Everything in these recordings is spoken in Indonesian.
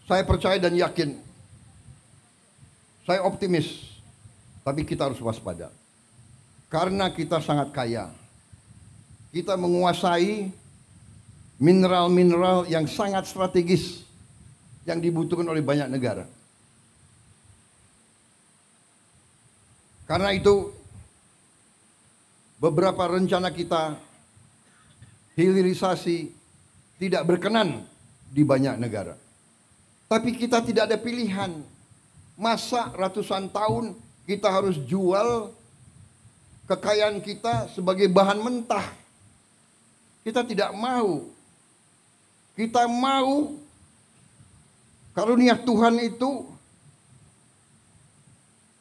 Saya percaya dan yakin, saya optimis, tapi kita harus waspada. Karena kita sangat kaya. Kita menguasai mineral-mineral yang sangat strategis yang dibutuhkan oleh banyak negara. Karena itu, beberapa rencana kita hilirisasi tidak berkenan di banyak negara. Tapi kita tidak ada pilihan. Masa ratusan tahun kita harus jual kekayaan kita sebagai bahan mentah. Kita tidak mau. Kita mau karunia Tuhan itu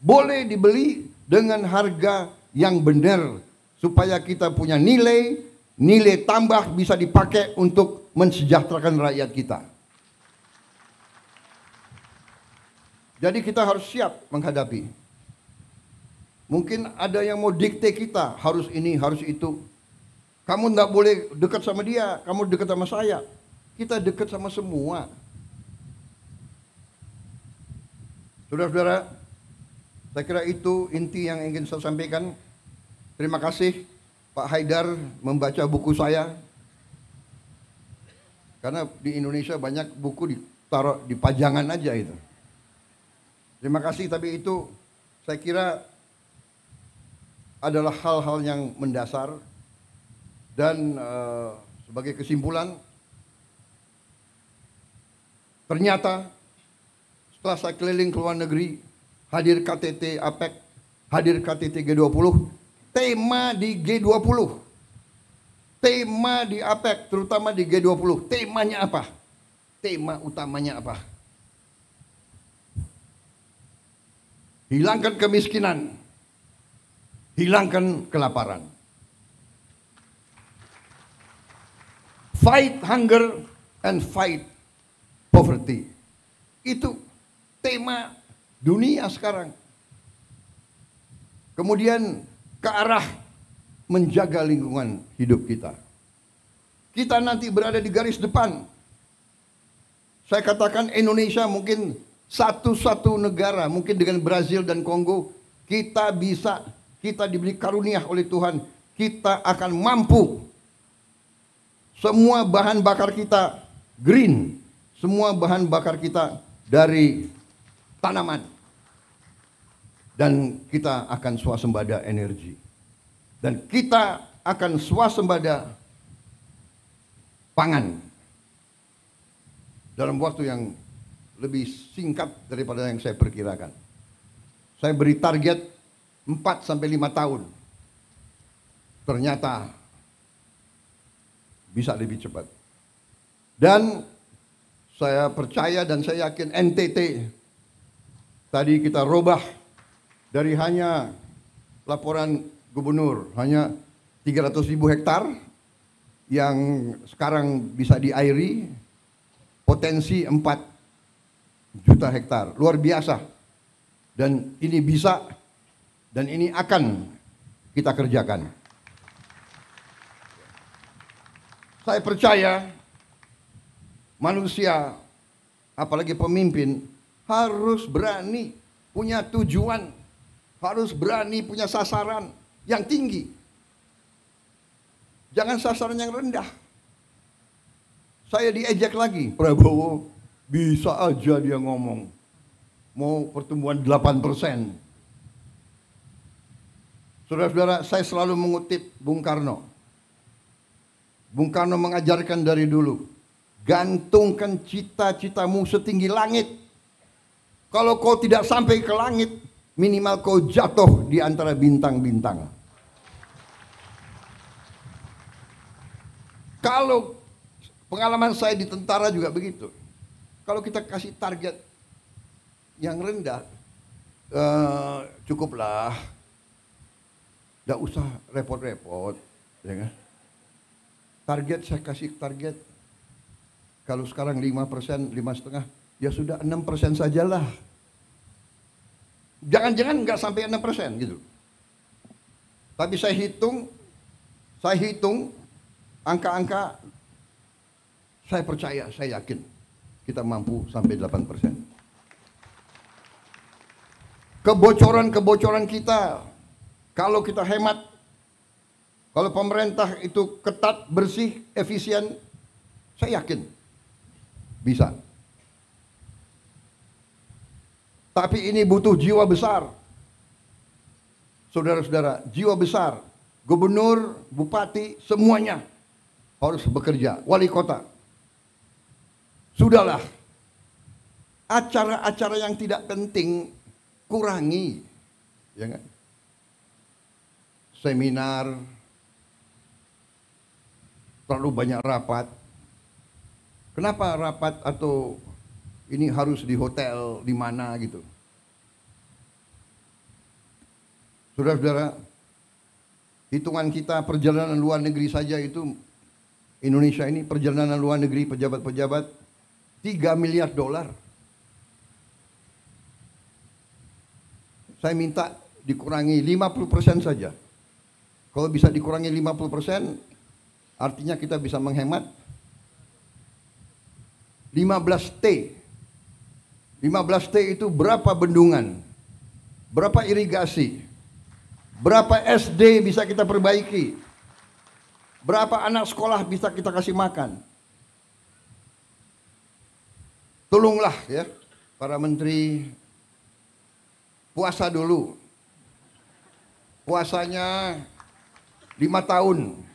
boleh dibeli dengan harga yang benar, supaya kita punya nilai tambah bisa dipakai untuk mensejahterakan rakyat kita. Jadi kita harus siap menghadapi. Mungkin ada yang mau dikte kita, harus ini, harus itu. Kamu tidak boleh dekat sama dia, kamu dekat sama saya. Kita dekat sama semua. Saudara-saudara, saya kira itu inti yang ingin saya sampaikan. Terima kasih Pak Haidar membaca buku saya. Karena di Indonesia banyak buku ditaruh di pajangan aja itu. Terima kasih, tapi itu saya kira adalah hal-hal yang mendasar. Dan sebagai kesimpulan, ternyata setelah saya keliling ke luar negeri, hadir KTT APEC, hadir KTT G20, tema di G20, tema di APEC, terutama di G20, temanya apa? Tema utamanya apa? Hilangkan kemiskinan, hilangkan kelaparan. Fight hunger and fight poverty. Itu tema dunia sekarang. Kemudian ke arah menjaga lingkungan hidup kita. Kita nanti berada di garis depan. Saya katakan Indonesia mungkin satu-satu negara, mungkin dengan Brazil dan Kongo, kita diberi karunia oleh Tuhan, kita akan mampu. Semua bahan bakar kita green, semua bahan bakar kita dari tanaman. Dan kita akan swasembada energi. Dan kita akan swasembada pangan. Dalam waktu yang lebih singkat daripada yang saya perkirakan. Saya beri target 4 sampai 5 tahun. Ternyata bisa lebih cepat. Dan saya percaya dan saya yakin NTT tadi kita robah dari hanya laporan gubernur hanya 300.000 hektar yang sekarang bisa diairi, potensi 4 juta hektar, luar biasa. Dan ini bisa dan ini akan kita kerjakan. Saya percaya manusia, apalagi pemimpin, harus berani punya tujuan, harus berani punya sasaran yang tinggi. Jangan sasaran yang rendah. Saya diejek lagi, Prabowo bisa aja dia ngomong mau pertumbuhan 8%. Saudara-saudara, saya selalu mengutip Bung Karno. Bung Karno mengajarkan dari dulu, gantungkan cita-citamu setinggi langit. Kalau kau tidak sampai ke langit, minimal kau jatuh di antara bintang-bintang. Kalau pengalaman saya di tentara juga begitu. Kalau kita kasih target yang rendah, cukuplah, tidak usah repot-repot, ya kan? Target saya kasih target, kalau sekarang 5%, 5,5%, ya sudah 6% sajalah. Jangan-jangan nggak sampai 6% gitu. Tapi saya hitung angka-angka, saya percaya, saya yakin kita mampu sampai 8%. Kebocoran-kebocoran kita, kalau kita hemat, kalau pemerintah itu ketat, bersih, efisien, saya yakin bisa. Tapi ini butuh jiwa besar. Saudara-saudara, jiwa besar. Gubernur, bupati, semuanya harus bekerja. Wali kota. Sudahlah. Acara-acara yang tidak penting kurangi. Ya kan? Seminar, terlalu banyak rapat. Kenapa rapat atau ini harus di hotel, di mana gitu? Saudara-saudara, hitungan kita perjalanan luar negeri saja itu, Indonesia ini perjalanan luar negeri pejabat-pejabat $3 miliar. Saya minta dikurangi 50% saja. Kalau bisa dikurangi 50%, artinya kita bisa menghemat 15T. 15T itu berapa bendungan, berapa irigasi, berapa SD bisa kita perbaiki, berapa anak sekolah bisa kita kasih makan. Tolonglah ya para menteri, puasa dulu. Puasanya 5 tahun.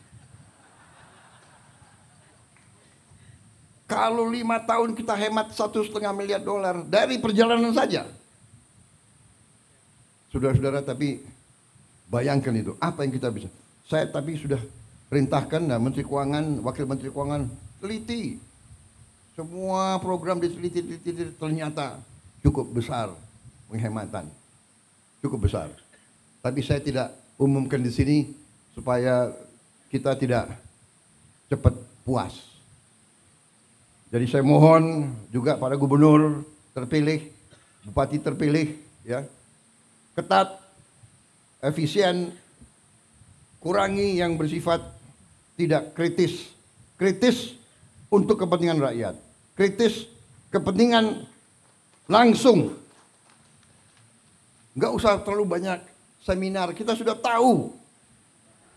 Kalau 5 tahun kita hemat $1,5 miliar dari perjalanan saja. Saudara-saudara, tapi bayangkan itu, apa yang kita bisa. Saya tapi sudah perintahkan Menteri Keuangan, Wakil Menteri Keuangan, teliti. Semua program diteliti, ternyata cukup besar penghematan. Cukup besar. Tapi saya tidak umumkan di sini supaya kita tidak cepat puas. Jadi saya mohon juga pada gubernur terpilih, bupati terpilih, ya, ketat, efisien, kurangi yang bersifat tidak kritis. Kritis untuk kepentingan rakyat. Kritis kepentingan langsung. Nggak usah terlalu banyak seminar, kita sudah tahu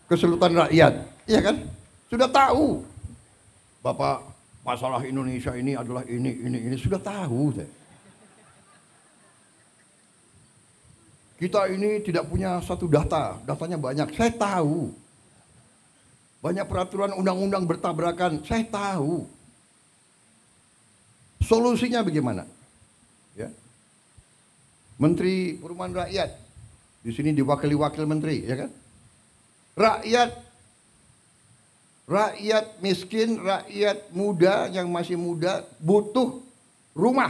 kesulitan rakyat, iya kan? Sudah tahu. Bapak, masalah Indonesia ini adalah ini sudah tahu. Kita ini tidak punya satu data, datanya banyak, saya tahu. Banyak peraturan undang-undang bertabrakan, saya tahu. Solusinya bagaimana? Ya. Menteri Perumahan Rakyat, di sini diwakili wakil menteri, ya kan? Rakyat miskin, rakyat muda yang masih muda butuh rumah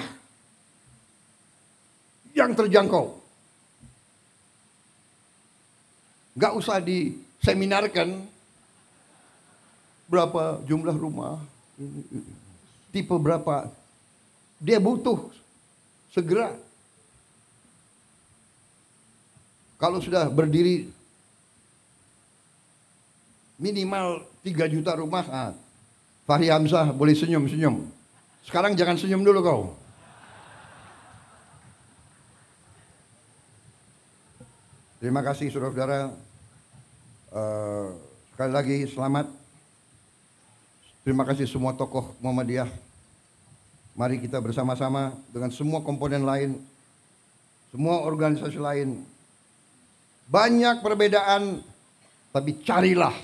yang terjangkau. Gak usah diseminarkan berapa jumlah rumah, tipe berapa. Dia butuh segera. Kalau sudah berdiri minimal 3 juta rumah, Fahri Hamzah boleh senyum-senyum. Sekarang jangan senyum dulu kau. Terima kasih saudara-saudara. Sekali lagi selamat. Terima kasih semua tokoh Muhammadiyah. Mari kita bersama-sama dengan semua komponen lain, semua organisasi lain. Banyak perbedaan, tapi carilah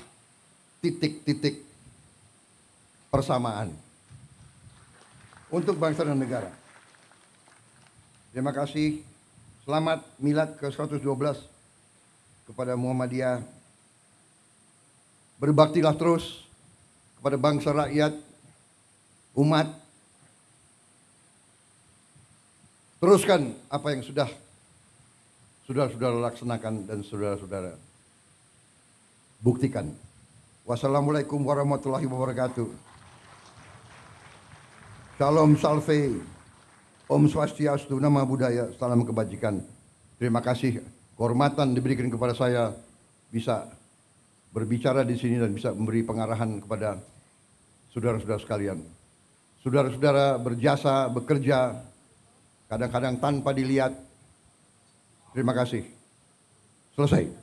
titik-titik persamaan untuk bangsa dan negara. Terima kasih. Selamat Milad ke-112 kepada Muhammadiyah. Berbaktilah terus kepada bangsa, rakyat, umat. Teruskan apa yang sudah saudara-saudara laksanakan dan saudara-saudara buktikan. Wassalamualaikum warahmatullahi wabarakatuh. Shalom salve, Om Swastiastu, nama budaya, salam kebajikan. Terima kasih kehormatan diberikan kepada saya bisa berbicara di sini dan bisa memberi pengarahan kepada saudara-saudara sekalian. Saudara-saudara berjasa, bekerja, kadang-kadang tanpa dilihat. Terima kasih. Selesai.